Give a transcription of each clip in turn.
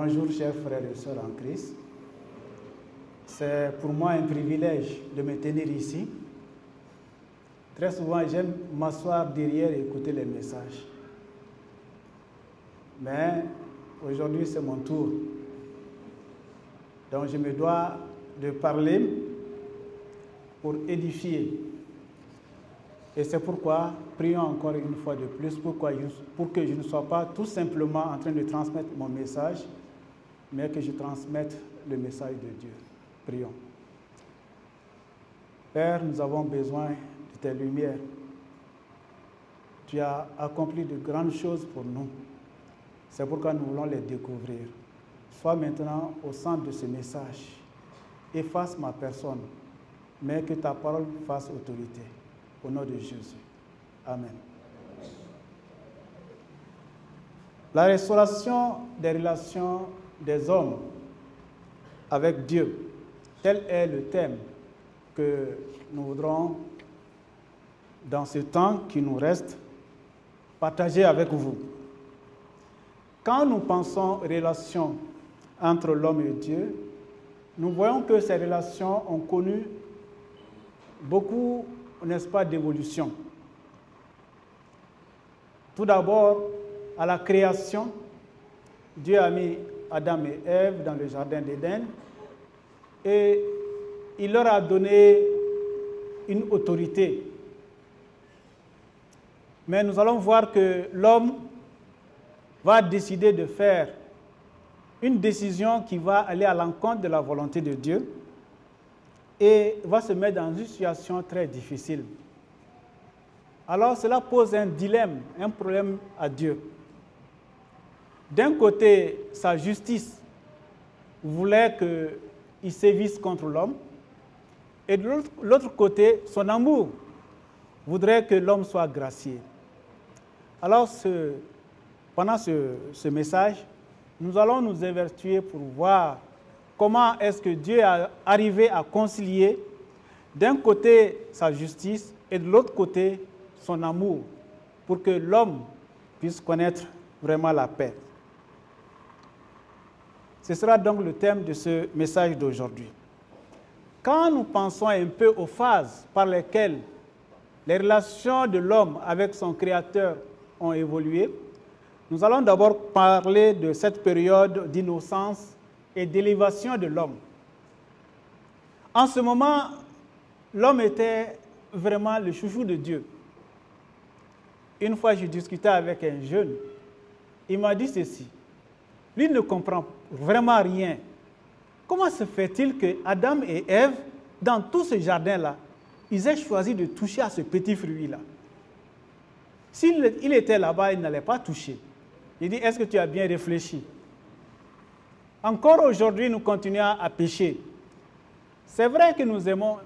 Bonjour chers frères et sœurs en Christ. C'est pour moi un privilège de me tenir ici. Très souvent, j'aime m'asseoir derrière et écouter les messages. Mais aujourd'hui, c'est mon tour. Donc, je me dois de parler pour édifier. Et c'est pourquoi, prions encore une fois de plus, pour que je ne sois pas tout simplement en train de transmettre mon message, mais que je transmette le message de Dieu. Prions. Père, nous avons besoin de tes lumières. Tu as accompli de grandes choses pour nous. C'est pourquoi nous voulons les découvrir. Sois maintenant au centre de ce message. Efface ma personne, mais que ta parole fasse autorité. Au nom de Jésus. Amen. La restauration des relations des hommes avec Dieu, tel est le thème que nous voudrons, dans ce temps qui nous reste, partager avec vous. Quand nous pensons aux relations entre l'homme et Dieu, nous voyons que ces relations ont connu beaucoup, n'est-ce pas, d'évolution. Tout d'abord, à la création, Dieu a mis Adam et Ève dans le jardin d'Éden et il leur a donné une autorité. Mais nous allons voir que l'homme va décider de faire une décision qui va aller à l'encontre de la volonté de Dieu et va se mettre dans une situation très difficile. Alors cela pose un dilemme, un problème à Dieu. D'un côté, sa justice voulait qu'il sévisse contre l'homme, et de l'autre côté, son amour voudrait que l'homme soit gracié. Alors, pendant ce message, nous allons nous évertuer pour voir comment est-ce que Dieu a arrivé à concilier d'un côté sa justice et de l'autre côté son amour pour que l'homme puisse connaître vraiment la paix. Ce sera donc le thème de ce message d'aujourd'hui. Quand nous pensons un peu aux phases par lesquelles les relations de l'homme avec son Créateur ont évolué, nous allons d'abord parler de cette période d'innocence et d'élévation de l'homme. En ce moment, l'homme était vraiment le chouchou de Dieu. Une fois, je discutais avec un jeune, il m'a dit ceci. Lui ne comprend vraiment rien. Comment se fait-il que Adam et Ève, dans tout ce jardin-là, ils aient choisi de toucher à ce petit fruit-là? S'il était là-bas, il n'allait pas toucher. Il dit, est-ce que tu as bien réfléchi? Encore aujourd'hui, nous continuons à pécher. C'est vrai que nous aimons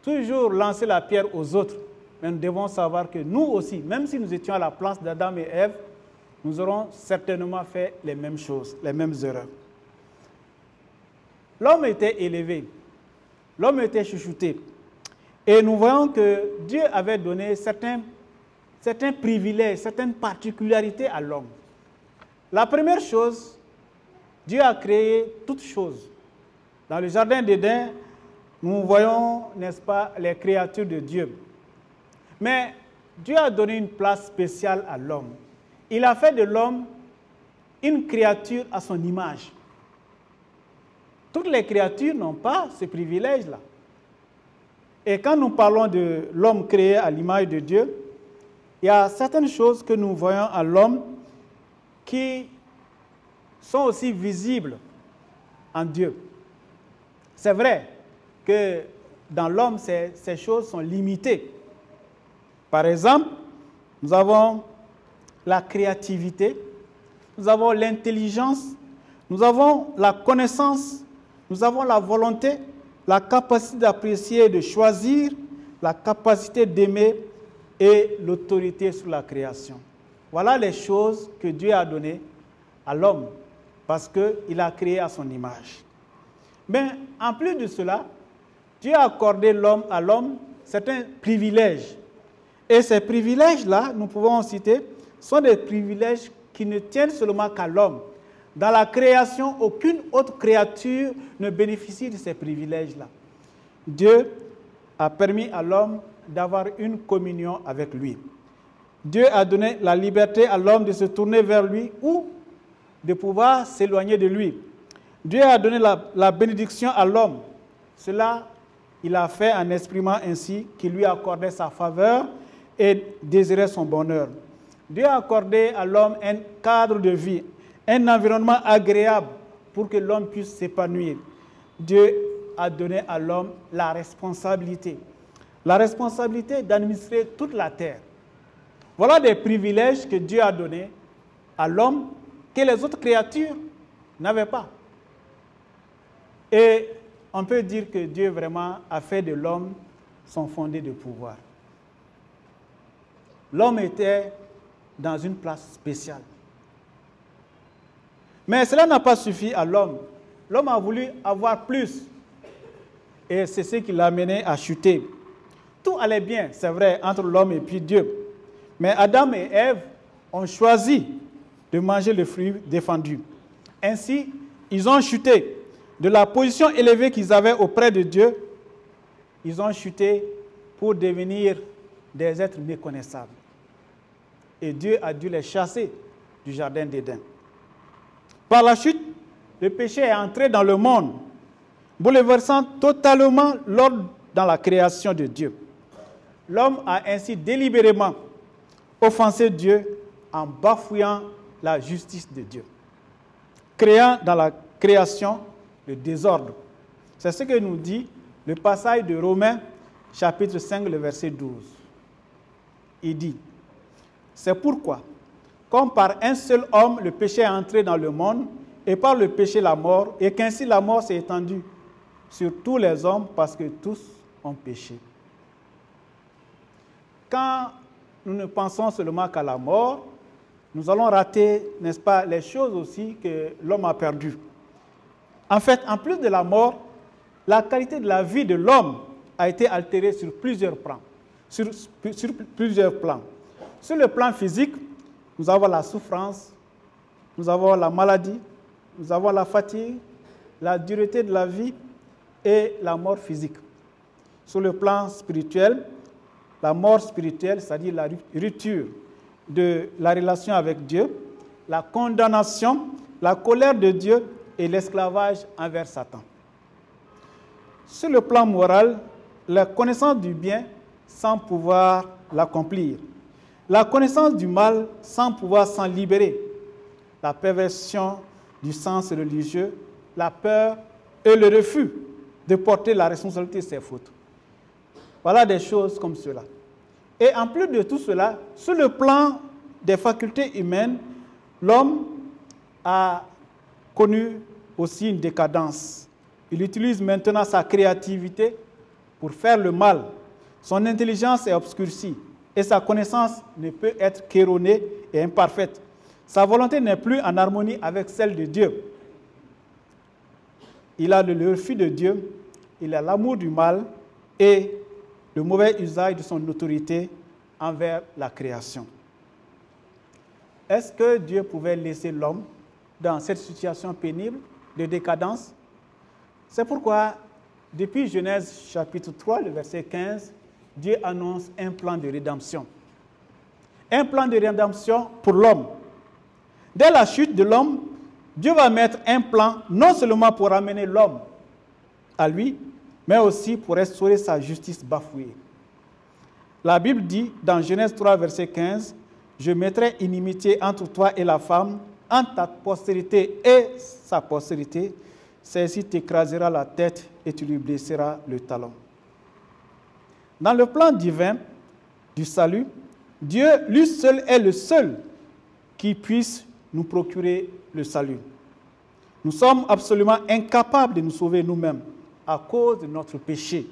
toujours lancer la pierre aux autres, mais nous devons savoir que nous aussi, même si nous étions à la place d'Adam et Ève, nous aurons certainement fait les mêmes choses, les mêmes erreurs. L'homme était élevé, l'homme était chouchouté. Et nous voyons que Dieu avait donné certains privilèges, certaines particularités à l'homme. La première chose, Dieu a créé toutes choses. Dans le jardin d'Éden, nous voyons, n'est-ce pas, les créatures de Dieu. Mais Dieu a donné une place spéciale à l'homme. Il a fait de l'homme une créature à son image. Toutes les créatures n'ont pas ce privilège-là. Et quand nous parlons de l'homme créé à l'image de Dieu, il y a certaines choses que nous voyons à l'homme qui sont aussi visibles en Dieu. C'est vrai que dans l'homme, ces choses sont limitées. Par exemple, nous avons la créativité, nous avons l'intelligence, nous avons la connaissance, nous avons la volonté, la capacité d'apprécier et de choisir, la capacité d'aimer et l'autorité sur la création. Voilà les choses que Dieu a données à l'homme parce qu'il a créé à son image. Mais en plus de cela, Dieu a accordé à l'homme certains privilèges. Et ces privilèges-là, nous pouvons en citer, sont des privilèges qui ne tiennent seulement qu'à l'homme, Dans la création, aucune autre créature ne bénéficie de ces privilèges-là. Dieu a permis à l'homme d'avoir une communion avec lui. Dieu a donné la liberté à l'homme de se tourner vers lui ou de pouvoir s'éloigner de lui. Dieu a donné la bénédiction à l'homme. Cela, il a fait en exprimant ainsi qu'il lui accordait sa faveur et désirait son bonheur. Dieu a accordé à l'homme un cadre de vie, un environnement agréable pour que l'homme puisse s'épanouir. Dieu a donné à l'homme la responsabilité d'administrer toute la terre. Voilà des privilèges que Dieu a donnés à l'homme que les autres créatures n'avaient pas. Et on peut dire que Dieu vraiment a fait de l'homme son fondé de pouvoir. L'homme était dans une place spéciale. Mais cela n'a pas suffi à l'homme. L'homme a voulu avoir plus. Et c'est ce qui l'a mené à chuter. Tout allait bien, c'est vrai, entre l'homme et puis Dieu. Mais Adam et Ève ont choisi de manger le fruit défendu. Ainsi, ils ont chuté. De la position élevée qu'ils avaient auprès de Dieu, ils ont chuté pour devenir des êtres méconnaissables. Et Dieu a dû les chasser du jardin d'Éden. Par la chute, le péché est entré dans le monde, bouleversant totalement l'ordre dans la création de Dieu. L'homme a ainsi délibérément offensé Dieu en bafouillant la justice de Dieu, créant dans la création le désordre. C'est ce que nous dit le passage de Romains, chapitre 5, le verset 12. Il dit, « C'est pourquoi, comme par un seul homme le péché est entré dans le monde, et par le péché la mort, et qu'ainsi la mort s'est étendue sur tous les hommes parce que tous ont péché. » Quand nous ne pensons seulement qu'à la mort, nous allons rater, n'est-ce pas, les choses aussi que l'homme a perdues. En fait, en plus de la mort, la qualité de la vie de l'homme a été altérée sur plusieurs plans. Sur plusieurs plans. Sur le plan physique, nous avons la souffrance, nous avons la maladie, nous avons la fatigue, la dureté de la vie et la mort physique. Sur le plan spirituel, la mort spirituelle, c'est-à-dire la rupture de la relation avec Dieu, la condamnation, la colère de Dieu et l'esclavage envers Satan. Sur le plan moral, la connaissance du bien sans pouvoir l'accomplir, la connaissance du mal sans pouvoir s'en libérer, la perversion du sens religieux, la peur et le refus de porter la responsabilité de ses fautes. Voilà des choses comme cela. Et en plus de tout cela, sur le plan des facultés humaines, l'homme a connu aussi une décadence. Il utilise maintenant sa créativité pour faire le mal. Son intelligence est obscurcie et sa connaissance ne peut être qu'erronée et imparfaite. Sa volonté n'est plus en harmonie avec celle de Dieu. Il a le refus de Dieu, il a l'amour du mal et le mauvais usage de son autorité envers la création. Est-ce que Dieu pouvait laisser l'homme dans cette situation pénible de décadence? C'est pourquoi, depuis Genèse chapitre 3, le verset 15, Dieu annonce un plan de rédemption. Un plan de rédemption pour l'homme. Dès la chute de l'homme, Dieu va mettre un plan non seulement pour amener l'homme à lui, mais aussi pour restaurer sa justice bafouée. La Bible dit dans Genèse 3, verset 15, « Je mettrai inimitié entre toi et la femme, entre ta postérité et sa postérité. Celle-ci t'écrasera la tête et tu lui blesseras le talon. » Dans le plan divin du salut, Dieu, lui seul, est le seul qui puisse nous procurer le salut. Nous sommes absolument incapables de nous sauver nous-mêmes à cause de notre péché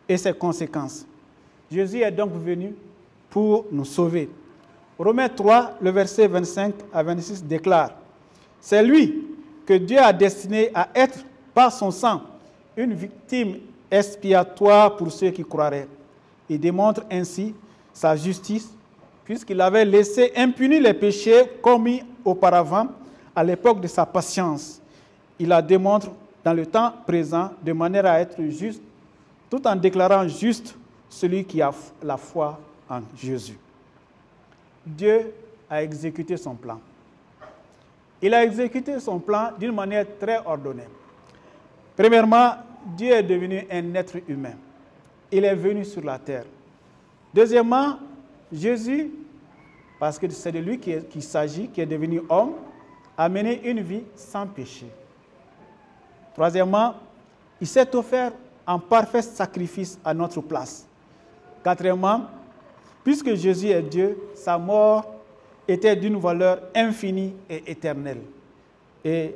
et ses conséquences. Jésus est donc venu pour nous sauver. Romains 3, le verset 25 à 26 déclare « C'est lui que Dieu a destiné à être, par son sang, une victime expiatoire pour ceux qui croiraient. Il démontre ainsi sa justice, puisqu'il avait laissé impunis les péchés commis auparavant, à l'époque de sa patience, il la démontre dans le temps présent de manière à être juste, tout en déclarant juste celui qui a la foi en Jésus. Dieu a exécuté son plan. Il a exécuté son plan d'une manière très ordonnée. Premièrement, Dieu est devenu un être humain. Il est venu sur la terre. Deuxièmement, Jésus, parce que c'est de lui qu'il s'agit, qui est devenu homme, a mené une vie sans péché. Troisièmement, il s'est offert en parfait sacrifice à notre place. Quatrièmement, puisque Jésus est Dieu, sa mort était d'une valeur infinie et éternelle. Et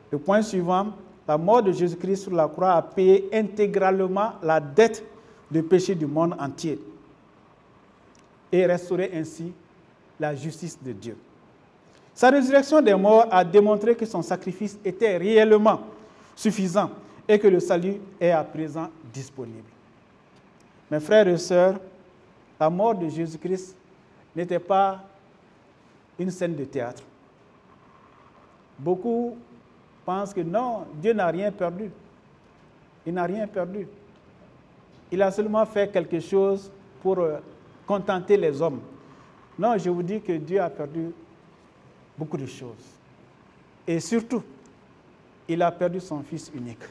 le point suivant, la mort de Jésus-Christ sur la croix a payé intégralement la dette de péché du monde entier et restauré ainsi la justice de Dieu. Sa résurrection des morts a démontré que son sacrifice était réellement suffisant et que le salut est à présent disponible. Mes frères et sœurs, la mort de Jésus-Christ n'était pas une scène de théâtre. Beaucoup pensent que non, Dieu n'a rien perdu. Il n'a rien perdu. Il a seulement fait quelque chose pour contenter les hommes. Non, je vous dis que Dieu a perdu beaucoup de choses. Et surtout, il a perdu son Fils unique.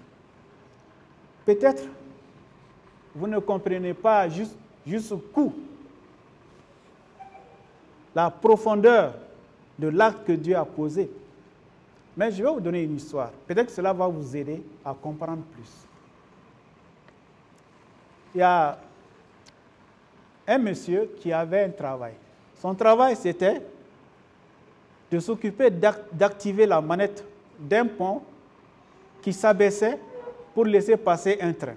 Peut-être, vous ne comprenez pas jusqu'où la profondeur de l'acte que Dieu a posé. Mais je vais vous donner une histoire. Peut-être que cela va vous aider à comprendre plus. Il y a un monsieur qui avait un travail. Son travail, c'était de s'occuper d'activer la manette d'un pont qui s'abaissait pour laisser passer un train.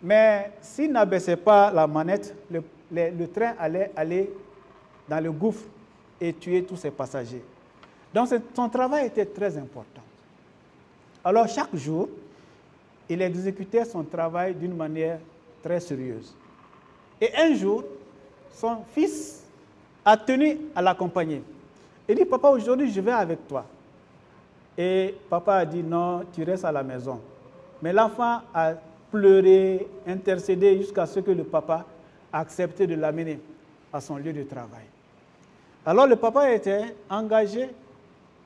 Mais s'il n'abaissait pas la manette, le train allait aller dans le gouffre et tuer tous ses passagers. Donc son travail était très important. Alors chaque jour, il exécutait son travail d'une manière très sérieuse. Et un jour, son fils a tenu à l'accompagner. Il dit, papa, aujourd'hui je vais avec toi. Et papa a dit, non, tu restes à la maison. Mais l'enfant a pleuré, intercédé jusqu'à ce que le papa a accepté de l'amener à son lieu de travail. Alors le papa était engagé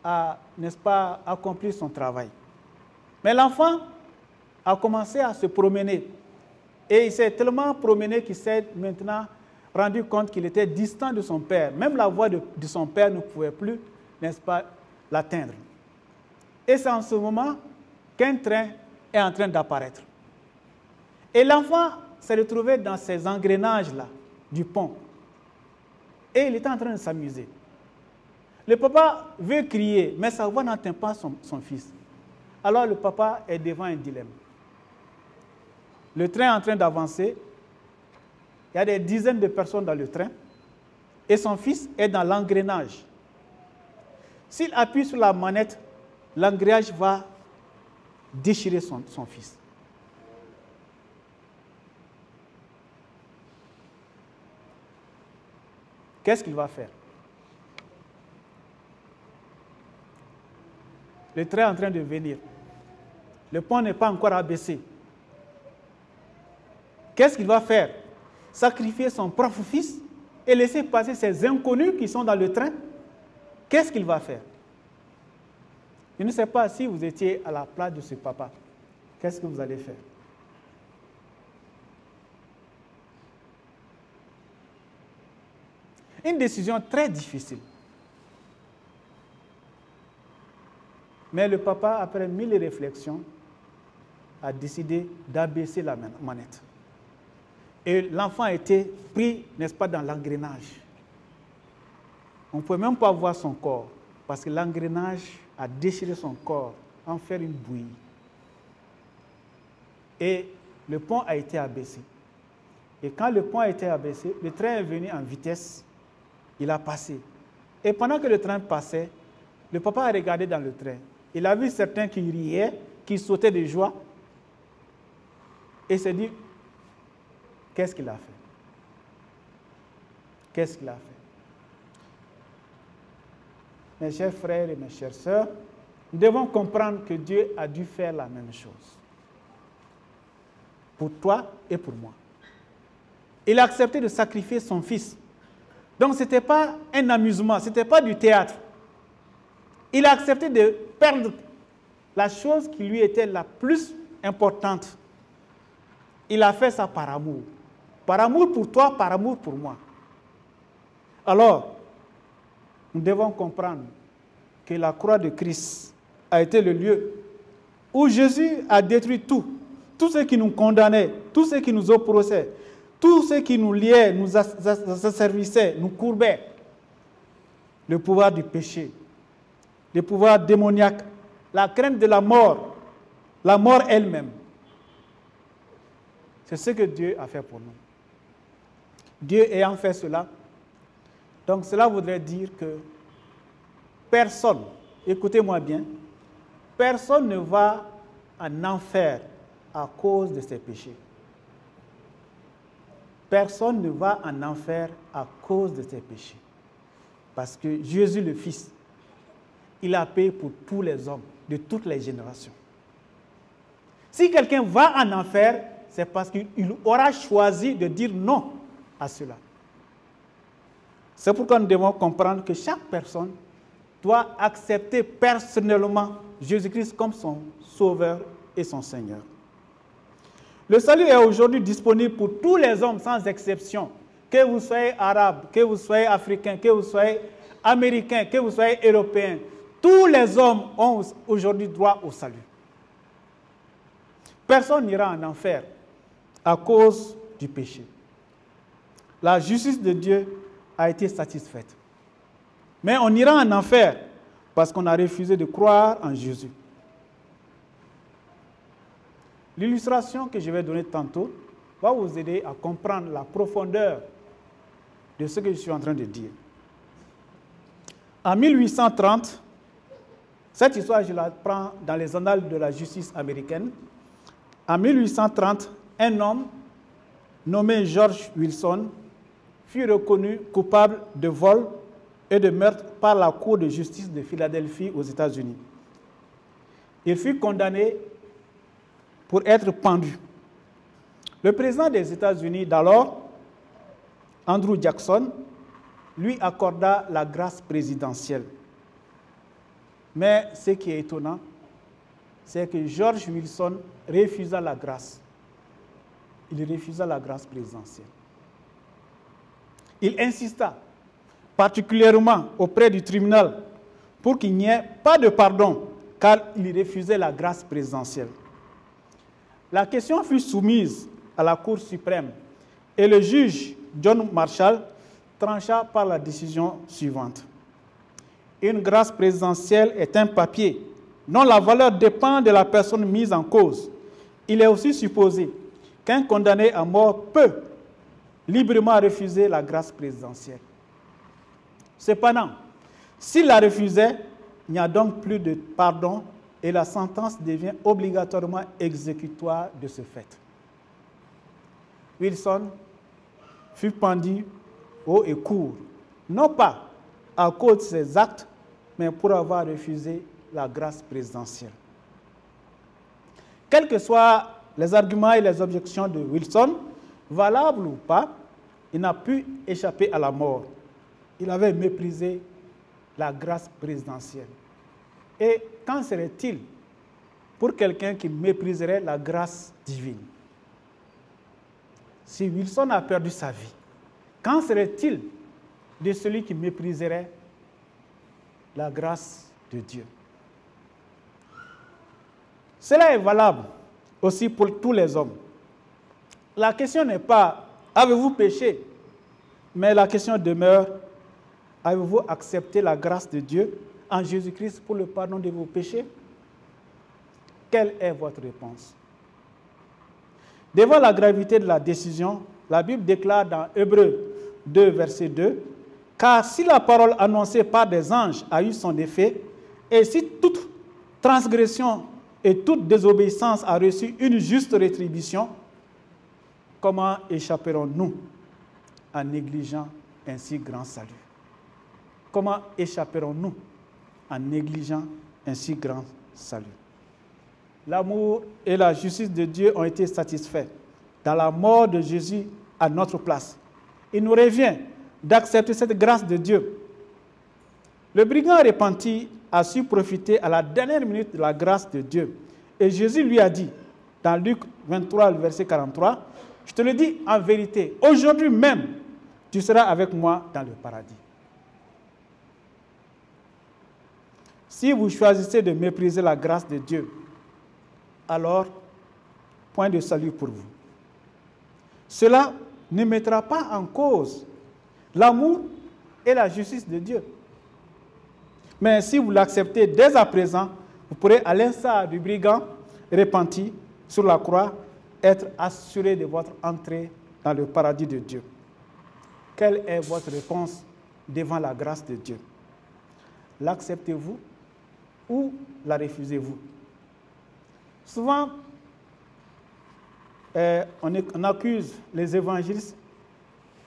à, n'est-ce pas, accomplir son travail. Mais l'enfant a commencé à se promener. Et il s'est tellement promené qu'il s'est maintenant rendu compte qu'il était distant de son père. Même la voix de son père ne pouvait plus, n'est-ce pas, l'atteindre. Et c'est en ce moment qu'un train est en train d'apparaître. Et l'enfant s'est retrouvé dans ces engrenages-là du pont. Et il était en train de s'amuser. Le papa veut crier, mais sa voix n'atteint pas son fils. Alors le papa est devant un dilemme. Le train est en train d'avancer. Il y a des dizaines de personnes dans le train. Et son fils est dans l'engrenage. S'il appuie sur la manette, l'engrenage va déchirer son fils. Qu'est-ce qu'il va faire? Le train est en train de venir. Le pont n'est pas encore abaissé. Qu'est-ce qu'il va faire? Sacrifier son propre fils et laisser passer ces inconnus qui sont dans le train? Qu'est-ce qu'il va faire? Je ne sais pas si vous étiez à la place de ce papa. Qu'est-ce que vous allez faire? Une décision très difficile. Mais le papa, après 1000 réflexions, a décidé d'abaisser la manette. Et l'enfant a été pris, n'est-ce pas, dans l'engrenage. On ne pouvait même pas voir son corps, parce que l'engrenage a déchiré son corps, en faire une bouillie. Et le pont a été abaissé. Et quand le pont a été abaissé, le train est venu en vitesse, il a passé. Et pendant que le train passait, le papa a regardé dans le train. Il a vu certains qui riaient, qui sautaient de joie. Et s'est dit, qu'est-ce qu'il a fait? Qu'est-ce qu'il a fait? mes chers frères et mes chères sœurs, nous devons comprendre que Dieu a dû faire la même chose. Pour toi et pour moi. Il a accepté de sacrifier son fils. Donc ce n'était pas un amusement, ce n'était pas du théâtre. Il a accepté de perdre la chose qui lui était la plus importante. Il a fait ça par amour. Par amour pour toi, par amour pour moi. Alors, nous devons comprendre que la croix de Christ a été le lieu où Jésus a détruit tout. Tout ce qui nous condamnait, tout ce qui nous oppressait, tout ce qui nous liait, nous asservissait, nous courbait. Le pouvoir du péché, le pouvoir démoniaque, la crainte de la mort elle-même. C'est ce que Dieu a fait pour nous. Dieu ayant fait cela, donc cela voudrait dire que personne, écoutez-moi bien, personne ne va en enfer à cause de ses péchés. Personne ne va en enfer à cause de ses péchés. Parce que Jésus le Fils, il a payé pour tous les hommes, de toutes les générations. Si quelqu'un va en enfer, c'est parce qu'il aura choisi de dire non à cela. C'est pourquoi nous devons comprendre que chaque personne doit accepter personnellement Jésus-Christ comme son Sauveur et son Seigneur. Le salut est aujourd'hui disponible pour tous les hommes sans exception. Que vous soyez arabe, que vous soyez africain, que vous soyez américain, que vous soyez européen. Tous les hommes ont aujourd'hui droit au salut. Personne n'ira en enfer à cause du péché. La justice de Dieu a été satisfaite. Mais on ira en enfer parce qu'on a refusé de croire en Jésus. L'illustration que je vais donner tantôt va vous aider à comprendre la profondeur de ce que je suis en train de dire. En 1830, cette histoire, je la prends dans les annales de la justice américaine. En 1830, un homme nommé George Wilson fut reconnu coupable de vol et de meurtre par la Cour de justice de Philadelphie aux États-Unis. Il fut condamné pour être pendu. Le président des États-Unis d'alors, Andrew Jackson, lui accorda la grâce présidentielle. Mais ce qui est étonnant, c'est que George Wilson refusa la grâce. Il refusa la grâce présidentielle. Il insista particulièrement auprès du tribunal pour qu'il n'y ait pas de pardon, car il refusait la grâce présidentielle. La question fut soumise à la Cour suprême et le juge John Marshall trancha par la décision suivante. Une grâce présidentielle est un papier dont la valeur dépend de la personne mise en cause. Il est aussi supposé qu'un condamné à mort peut librement refuser la grâce présidentielle. Cependant, s'il la refusait, il n'y a donc plus de pardon et la sentence devient obligatoirement exécutoire de ce fait. Wilson fut pendu haut et court, non pas à cause de ses actes, mais pour avoir refusé la grâce présidentielle. Quels que soient les arguments et les objections de Wilson, valables ou pas, il n'a pu échapper à la mort. Il avait méprisé la grâce présidentielle. Et qu'en serait-il pour quelqu'un qui mépriserait la grâce divine? Si Wilson a perdu sa vie, qu'en serait-il de celui qui mépriserait la grâce de Dieu? Cela est valable aussi pour tous les hommes. La question n'est pas « avez-vous péché ?» mais la question demeure « avez-vous accepté la grâce de Dieu en Jésus-Christ pour le pardon de vos péchés ?» Quelle est votre réponse? Devant la gravité de la décision, la Bible déclare dans Hébreux 2, verset 2, « Car si la parole annoncée par des anges a eu son effet, et si toute transgression et toute désobéissance a reçu une juste rétribution, comment échapperons-nous en négligeant un si grand salut? Comment échapperons-nous en négligeant un si grand salut. L'amour et la justice de Dieu ont été satisfaits dans la mort de Jésus à notre place. Il nous revient d'accepter cette grâce de Dieu. Le brigand repenti a su profiter à la dernière minute de la grâce de Dieu. Et Jésus lui a dit, dans Luc 23, verset 43, « Je te le dis en vérité, aujourd'hui même, tu seras avec moi dans le paradis. » Si vous choisissez de mépriser la grâce de Dieu, alors, point de salut pour vous. Cela ne mettra pas en cause l'amour et la justice de Dieu. Mais si vous l'acceptez dès à présent, vous pourrez, à l'instar du brigand repenti sur la croix, être assuré de votre entrée dans le paradis de Dieu. Quelle est votre réponse devant la grâce de Dieu? L'acceptez-vous ou la refusez-vous? Souvent, on accuse les évangélistes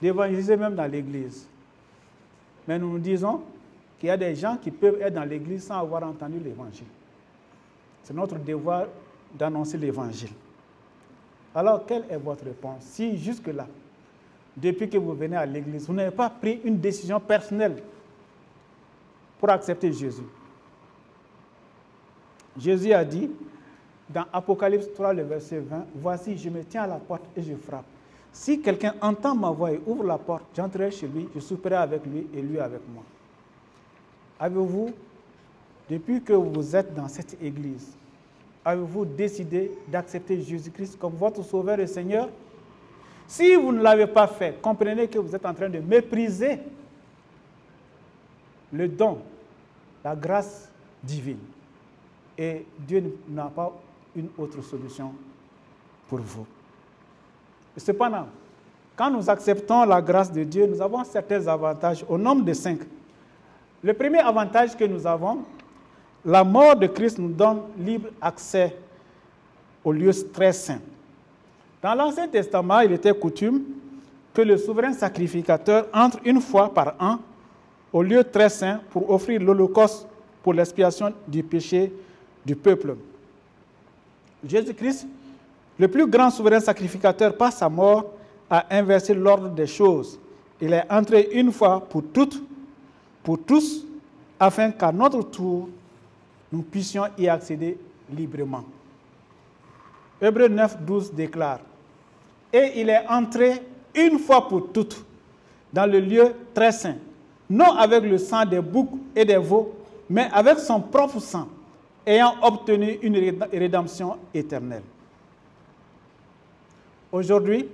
d'évangéliser même dans l'Église. Mais nous nous disons qu'il y a des gens qui peuvent être dans l'Église sans avoir entendu l'Évangile. C'est notre devoir d'annoncer l'Évangile. Alors, quelle est votre réponse? Si jusque-là, depuis que vous venez à l'Église, vous n'avez pas pris une décision personnelle pour accepter Jésus. Jésus a dit, dans Apocalypse 3, le verset 20, « Voici, je me tiens à la porte et je frappe. Si quelqu'un entend ma voix et ouvre la porte, j'entrerai chez lui, je souperai avec lui et lui avec moi. » Avez-vous, depuis que vous êtes dans cette église, avez-vous décidé d'accepter Jésus-Christ comme votre Sauveur et Seigneur? Si vous ne l'avez pas fait, comprenez que vous êtes en train de mépriser le don, la grâce divine. Et Dieu n'a pas une autre solution pour vous. Cependant, quand nous acceptons la grâce de Dieu, nous avons certains avantages au nombre de 5. Le premier avantage que nous avons, la mort de Christ nous donne libre accès aux lieux très saints. Dans l'Ancien Testament, il était coutume que le souverain sacrificateur entre une fois par an au lieu très saint pour offrir l'holocauste pour l'expiation du péché du peuple. Jésus-Christ, le plus grand souverain sacrificateur, par sa mort, a inversé l'ordre des choses. Il est entré une fois pour toutes, pour tous, afin qu'à notre tour, nous puissions y accéder librement. Hébreux 9, 12 déclare, « Et il est entré une fois pour toutes dans le lieu très saint, non avec le sang des boucs et des veaux, mais avec son propre sang, ayant obtenu une rédemption éternelle. » Aujourd'hui,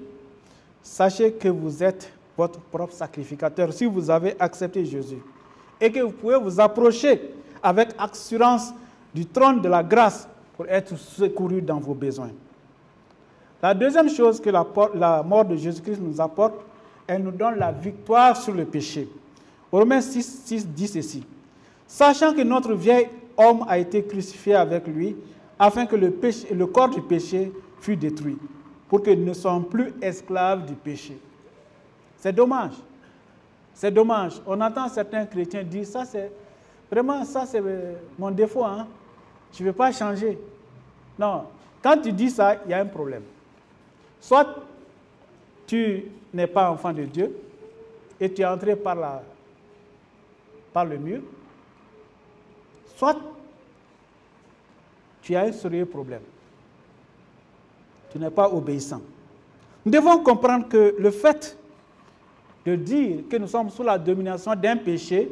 sachez que vous êtes votre propre sacrificateur si vous avez accepté Jésus et que vous pouvez vous approcher avec assurance du trône de la grâce pour être secouru dans vos besoins. La deuxième chose que la mort de Jésus-Christ nous apporte, elle nous donne la victoire sur le péché. Romains 6 dit ceci, « Sachant que notre vieil homme a été crucifié avec lui, afin que le corps du péché fût détruit, pour que nous ne soyons plus esclaves du péché. » C'est dommage. C'est dommage. On entend certains chrétiens dire, ça c'est mon défaut, hein? Je ne veux pas changer. Non, quand tu dis ça, il y a un problème. Soit tu n'es pas enfant de Dieu et tu es entré par le mur, soit tu as un sérieux problème. Tu n'es pas obéissant. Nous devons comprendre que le fait de dire que nous sommes sous la domination d'un péché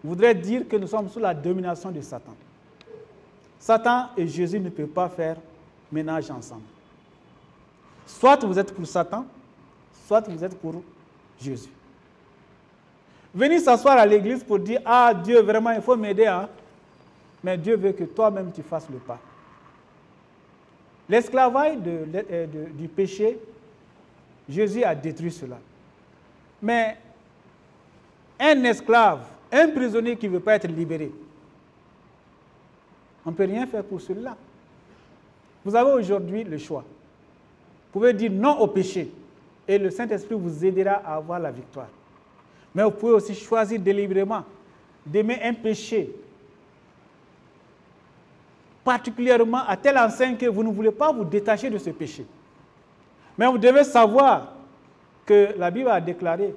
voudrait dire que nous sommes sous la domination de Satan. Satan et Jésus ne peuvent pas faire ménage ensemble. Soit vous êtes pour Satan, soit vous êtes pour Jésus. Venir s'asseoir à l'église pour dire « Ah, Dieu, vraiment, il faut m'aider. Hein? » Mais Dieu veut que toi-même tu fasses le pas. L'esclavage du péché, Jésus a détruit cela. Mais un esclave, un prisonnier qui ne veut pas être libéré, on ne peut rien faire pour celui-là. Vous avez aujourd'hui le choix. Vous pouvez dire non au péché et le Saint-Esprit vous aidera à avoir la victoire. Mais vous pouvez aussi choisir délibérément d'aimer un péché particulièrement à telle enseigne que vous ne voulez pas vous détacher de ce péché. Mais vous devez savoir que la Bible a déclaré,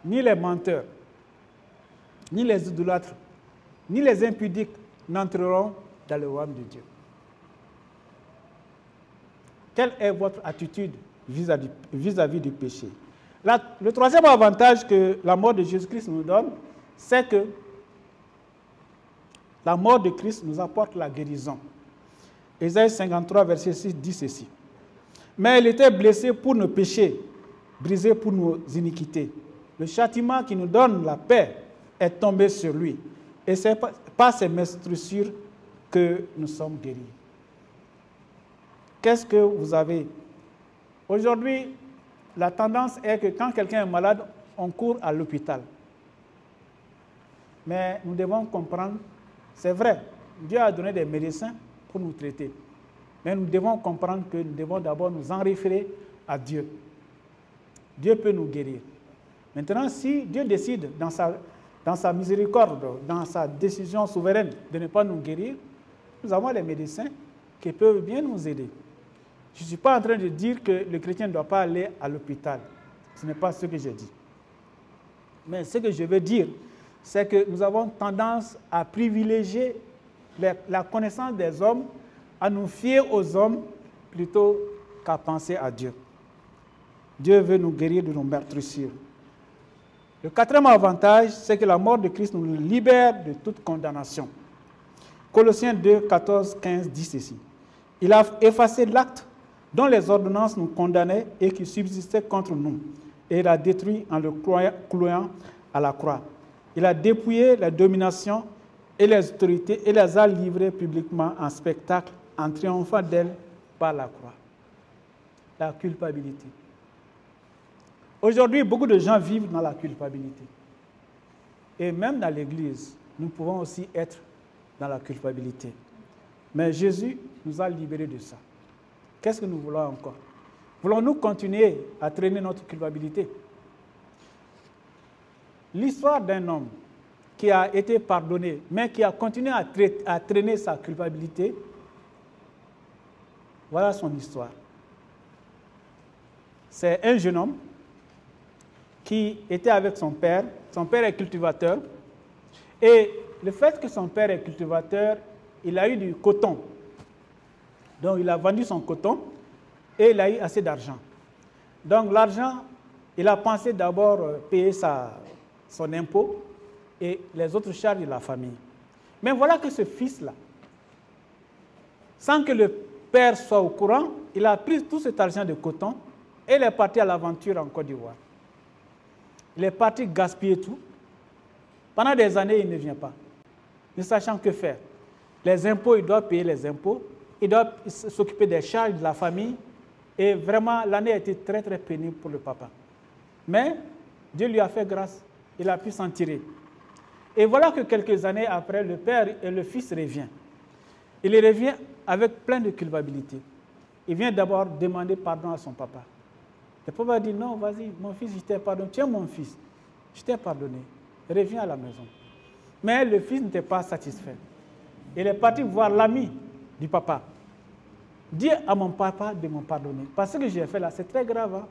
ni les menteurs, ni les idolâtres, ni les impudiques n'entreront dans le royaume de Dieu. Quelle est votre attitude vis-à-vis du péché? Le troisième avantage que la mort de Jésus-Christ nous donne, c'est que la mort de Christ nous apporte la guérison. Ésaïe 53, verset 6 dit ceci. Mais il était blessé pour nos péchés, brisé pour nos iniquités. Le châtiment qui nous donne la paix est tombé sur lui. Et c'est par ses meurtrissures que nous sommes guéris. Qu'est-ce que vous avez? Aujourd'hui, la tendance est que quand quelqu'un est malade, on court à l'hôpital. Mais nous devons comprendre, c'est vrai, Dieu a donné des médecins pour nous traiter. Mais nous devons comprendre que nous devons d'abord nous en référer à Dieu. Dieu peut nous guérir. Maintenant, si Dieu décide dans sa miséricorde, dans sa décision souveraine de ne pas nous guérir, nous avons les médecins qui peuvent bien nous aider. Je ne suis pas en train de dire que le chrétien ne doit pas aller à l'hôpital. Ce n'est pas ce que j'ai dit. Mais ce que je veux dire, c'est que nous avons tendance à privilégier la connaissance des hommes, à nous fier aux hommes plutôt qu'à penser à Dieu. Dieu veut nous guérir de nos meurtrissures. Le quatrième avantage, c'est que la mort de Christ nous libère de toute condamnation. Colossiens 2, 14, 15 dit ceci. Il a effacé l'acte dont les ordonnances nous condamnaient et qui subsistait contre nous, et il a détruit en le clouant à la croix. Il a dépouillé la domination et les autorités et les a livrées publiquement en spectacle en triomphant d'elles par la croix. La culpabilité. Aujourd'hui, beaucoup de gens vivent dans la culpabilité. Et même dans l'Église, nous pouvons aussi être dans la culpabilité. Mais Jésus nous a libérés de ça. Qu'est-ce que nous voulons encore? Voulons-nous continuer à traîner notre culpabilité? L'histoire d'un homme qui a été pardonné, mais qui a continué à traîner sa culpabilité, voilà son histoire. C'est un jeune homme qui était avec son père. Son père est cultivateur. Et le fait que son père est cultivateur, il a eu du coton. Donc, il a vendu son coton et il a eu assez d'argent. Donc, l'argent, il a pensé d'abord payer son impôt et les autres charges de la famille. Mais voilà que ce fils-là, sans que le père soit au courant, il a pris tout cet argent de coton et il est parti à l'aventure en Côte d'Ivoire. Il est parti gaspiller tout. Pendant des années, il ne vient pas, ne sachant que faire. Les impôts, il doit payer les impôts. Il doit s'occuper des charges de la famille. Et vraiment, l'année a été très, très pénible pour le papa. Mais Dieu lui a fait grâce. Il a pu s'en tirer. Et voilà que quelques années après, le père et le fils reviennent. Il revient avec plein de culpabilité. Il vient d'abord demander pardon à son papa. Le papa dit, non, vas-y, mon fils, je t'ai pardonné. Tu es mon fils. Je t'ai pardonné. Reviens à la maison. Mais le fils n'était pas satisfait. Il est parti voir l'ami du papa. Dis à mon papa de me pardonner. Parce que j'ai fait là, c'est très grave. Hein?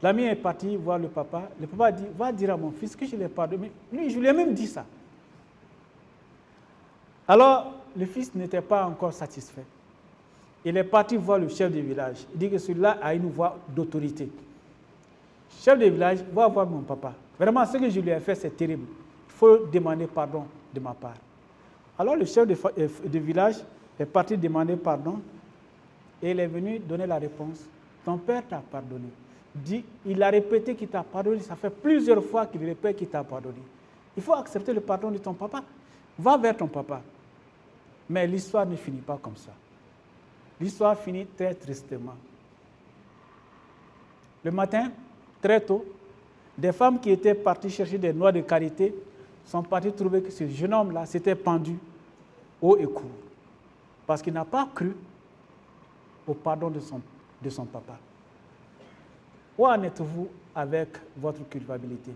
L'ami est parti voir le papa. Le papa dit, va dire à mon fils que je l'ai pardonné. Lui, je lui ai même dit ça. Alors, le fils n'était pas encore satisfait. Il est parti voir le chef du village. Il dit que celui-là a une voix d'autorité. Chef du village, va voir mon papa. Vraiment, ce que je lui ai fait, c'est terrible. Il faut demander pardon de ma part. Alors, le chef du village est parti demander pardon et il est venu donner la réponse. Ton père t'a pardonné. Il a répété qu'il t'a pardonné. Ça fait plusieurs fois qu'il répète qu'il t'a pardonné. Il faut accepter le pardon de ton papa. Va vers ton papa. Mais l'histoire ne finit pas comme ça. L'histoire finit très tristement. Le matin, très tôt, des femmes qui étaient parties chercher des noix de karité sont parties trouver que ce jeune homme-là s'était pendu haut et court. Parce qu'il n'a pas cru au pardon de son papa. Où en êtes-vous avec votre culpabilité?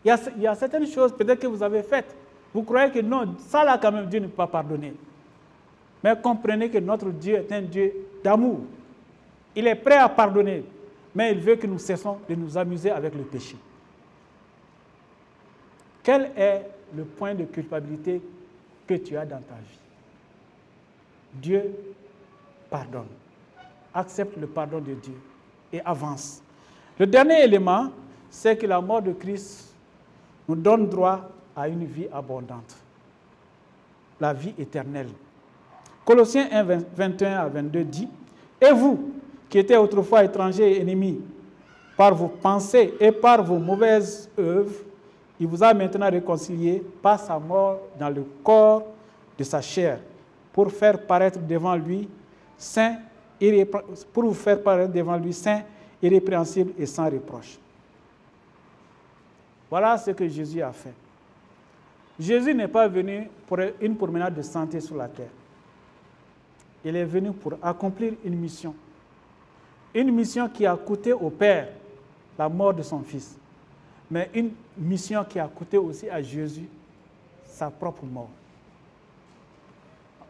Il y a certaines choses peut-être que vous avez faites Vous croyez que non, ça là quand même Dieu ne peut pas pardonner. Mais comprenez que notre Dieu est un Dieu d'amour. Il est prêt à pardonner, mais il veut que nous cessons de nous amuser avec le péché. Quel est le point de culpabilité que tu as dans ta vie? Dieu pardonne. Accepte le pardon de Dieu et avance. Le dernier élément, c'est que la mort de Christ nous donne droit à une vie abondante, la vie éternelle. Colossiens 1, 21 à 22 dit, « Et vous, qui étiez autrefois étrangers et ennemis, par vos pensées et par vos mauvaises œuvres, il vous a maintenant réconciliés par sa mort dans le corps de sa chair, pour faire paraître devant lui saint, irrépréhensible et sans reproche. » Voilà ce que Jésus a fait. Jésus n'est pas venu pour une promenade de santé sur la terre. Il est venu pour accomplir une mission. Une mission qui a coûté au Père la mort de son Fils. Mais une mission qui a coûté aussi à Jésus sa propre mort.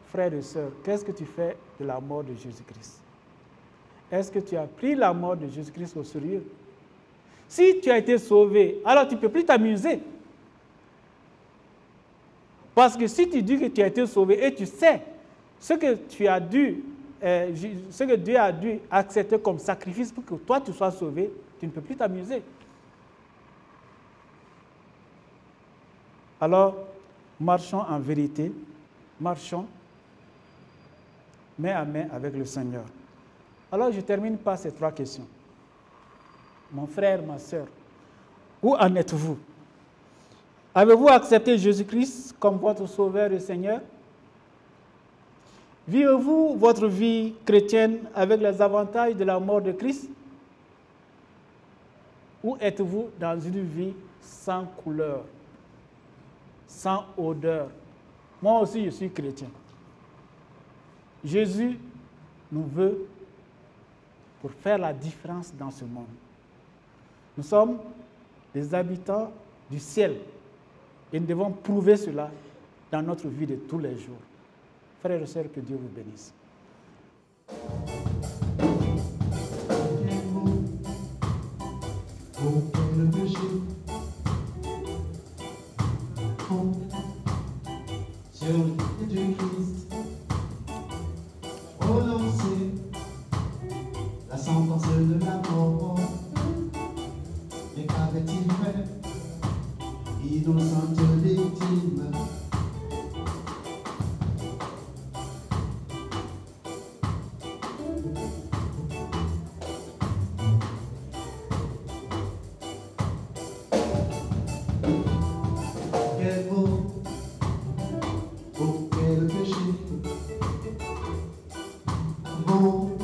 Frères et sœurs, qu'est-ce que tu fais de la mort de Jésus-Christ? Est-ce que tu as pris la mort de Jésus-Christ au sérieux? Si tu as été sauvé, alors tu ne peux plus t'amuser. Parce que si tu dis que tu as été sauvé et tu sais ce que Dieu a dû accepter comme sacrifice pour que toi tu sois sauvé, tu ne peux plus t'amuser. Alors, marchons en vérité, marchons main à main avec le Seigneur. Alors, je termine par ces 3 questions. Mon frère, ma soeur, où en êtes-vous? Avez-vous accepté Jésus-Christ comme votre Sauveur et Seigneur? Vivez-vous votre vie chrétienne avec les avantages de la mort de Christ? Ou êtes-vous dans une vie sans couleur, sans odeur? Moi aussi, je suis chrétien. Jésus nous veut pour faire la différence dans ce monde. Nous sommes des habitants du ciel et nous devons prouver cela dans notre vie de tous les jours. Frères et sœurs, que Dieu vous bénisse. Le péché sur le du Christ, renoncer la sentence de la mort. Mais qu'avait-il fait, innocente victime? Quel mot pour quel péché? Mot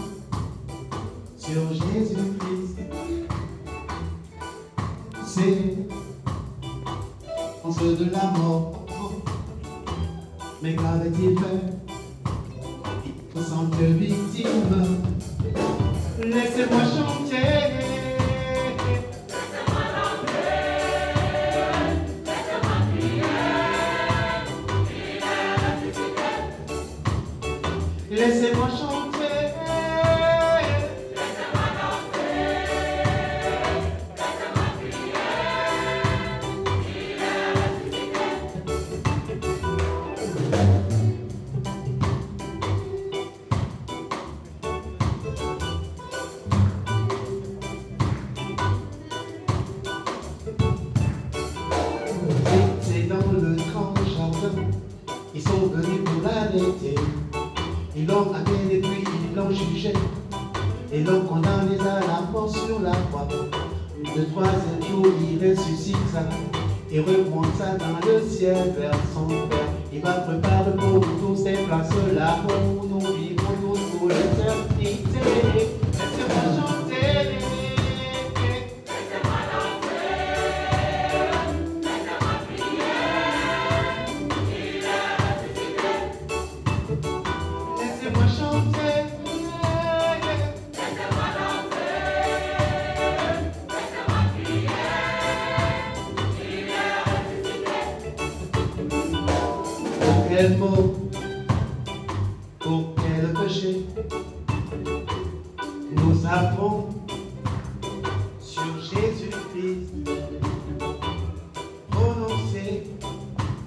sur Jésus-Christ. C'est en ce de la mort. Mais qu'avait-il fait? Innocente victime. Laissez-moi chanter. Laissez-moi chanter. Laissez-moi danser. Laissez-moi crier. Il est ressuscité. C'est dans le grand jardin. Ils sont venus pour l'arrêter. Ils l'ont amené puis ils l'ont jugé et l'ont condamné à la mort sur la croix. Le 3e jour, il ressuscita et remonta dans le ciel vers son Père. Il va préparer pour nous tous ces places-là où nous vivons tous pour l'éternité. Laissez-moi chanter. Laissez-moi danser. Laissez-moi prier. Il est ressuscité. Laissez-moi chanter. Laissez-moi danser. Laissez-moi crier. Il est ressuscité. quel mot, pour quel péché nous avons sur Jésus-Christ prononcé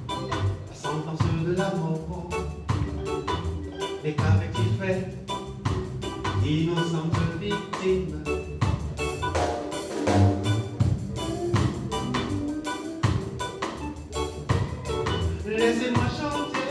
la sentence de la mort. Mais qu'avait-il fait, innocente victime? Laissez-moi chanter